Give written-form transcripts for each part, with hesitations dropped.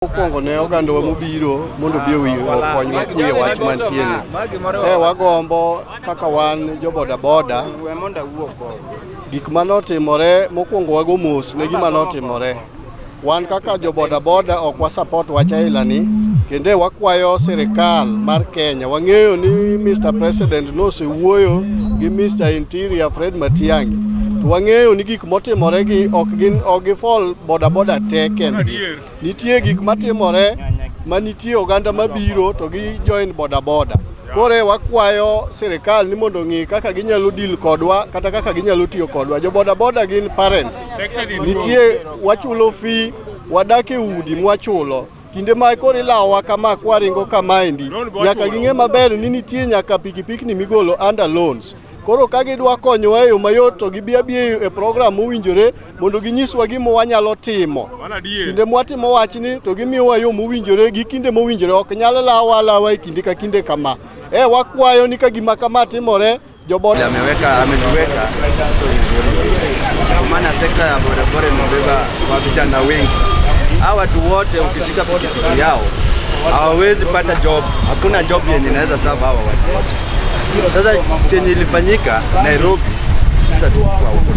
Mokwongo ne oganda wa mobiro mondo bi okonywa kuye wach mantie ni. Wagombo kaka wan jo boda boda gik manotimore mokwongo wago mos ne gima notimore. Wan kaka jo boda boda ok wa support wach aila ni kende wakwayo sirikal mar Kenya. Wang'eyo ni Mr. President nosewuoyo gi Mr. Interior Fred Matiang'i. Wang'eyo ni gik motimore gi ok gifall boda boda te kendgi. Nitie gik matimore manitie oganda mabiro to gi join boda boda. Kore wakwayo sirikal ni mondo ng'i kaka ginyalo deal kodwa kata kaka ginyalo tiyo kodwa. Jo boda boda gin parents. Nitie wachulo fee, wadake udi mwachulo. Kinde ma koro ilawa kama kwaringo kamaendi nyaka ging'e maber ni nitie nyaka pikipikni migolo under loans. Koro ka gidwa konyowa e yo mayot to gibiya e program mowinjore mondo ginyiswa gima wanyalo timo. Kinde mwatimo wachni to gimiyowa yo mowinjore gi kinde mowinjore, ok nyal lawa e kinde ka kinde kama. Wakwayo ni ka gima kama timore joboda ametuweka so vizuri. Kwa maana sekta ya bodaboda imebeba wa vijana wengi. Hawa watu wote ukishika pikipiki yao hawawezi pata job. Hakuna job yenye inaweza serve hawa watu wote. Sasa chenye ilifanyika Nairobi sasa tu kwa huko.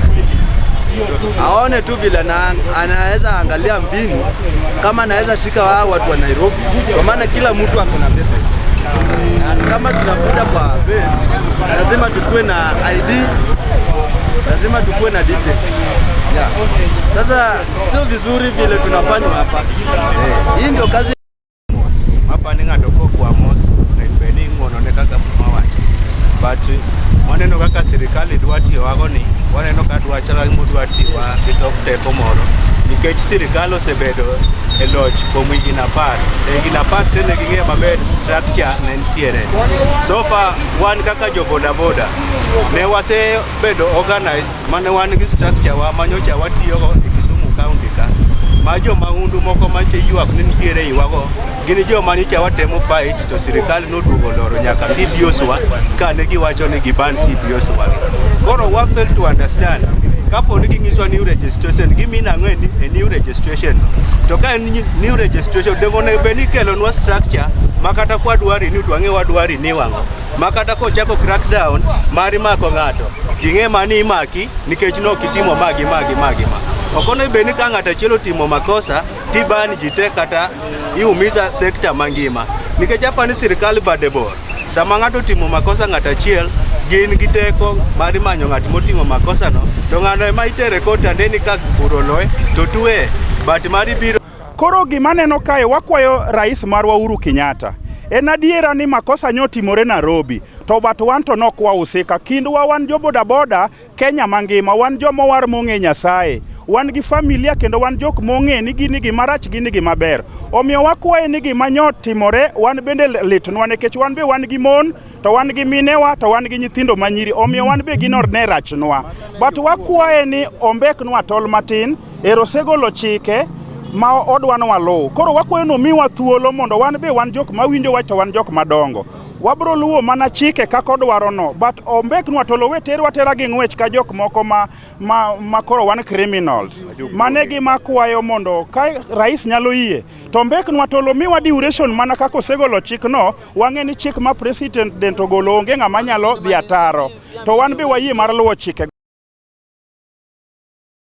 Aone tu vile anaweza angalia mbinu kama anaweza shika watu wa Nairobi, kwa maana kila mtu ako na pesa hizi. Kama tunakuja kwa base lazima tukue na ID, lazima tukue na detail. Yeah. Sasa sio vizuri vile tunafanya hapa. Hii ndio kazi hapa ni ngatoko kwa mos na ibeni ngononeka kama watu. But waneno kaka serikali dwati wago ni waneno ka dwachala mudwati wa bitokte komoro nikech serikali osebedo e loch kuom higni 10 tene ging'e maber structure ne nitiere. So far wan kaka jo boda boda ne wasebedo organize mane wan gi structure wa manyocha watiyogo e Kisumu county ka ma jo mahundu moko manche Ywak ni nitiere Iwago gini jo manyocha watemo fight to serikali noduogo loro nyaka CBOswa kane giwacho ni giban CBOswa. Koro wa fail to understand kapo ni ging'iswa new registration gimina ang'weni e new registration to ka en new registration dengo ne beni kelo nwa structure makata kwa dwari ni twang'e wadwari ni wang'o makata ko chako crackdown mari mako ng'ato ting'e mani imaki nikech no kitimo magi okono beni ka ng'ato achiel timo makosa tibani jite kata iumiza sekta mangima nikech hapa ni sirikal bade bor. Sama ng'ato timo makosa ng'ato achiel gin giteko mari manyo ng'at motimo makosa no to ng'ano ema itere kota ndeni ka buroloe to tuwe but mari biro. Koro gima neno kae wakwayo rais marwa Uhuru Kenyatta. En adiera ni makosa nyotimore Nairobi to bat wan to nok wausika kindwa wan jo boda boda Kenya mangima wan joma war mong'e Nyasaye. Wan gi familia kendo wan jok mong'e ni gini gimarach gini gimaber. Omiyo wakwaye ni gima nyot timore wan bende litnwa nikech wan be wan gi mon to wan gi minewa to wan gi nyithindo manyiri. Omiyo wan be ginor ne rachnwa. But wakwaye ni ombeknwa tol matin erosegolo chike ma odwanwa low. Koro wakwayo no miwa thuolo mondo wan be wan jok mawinjo wach to wan jok madongo. Wabro luwo mana chike kaka odwaro no but ombeknwa to lowe terwa tera gi ng'wech ka jok moko ma koro wan criminals. Mane gima kwayo mondo ka rais nyalo yie to ombeknwa to lo miwa duration mana kaka osegolo chik no wang'e ni chik ma president ogolo onge ng'ama nyalo dhi ataro to wan be wayie mar luwo chike.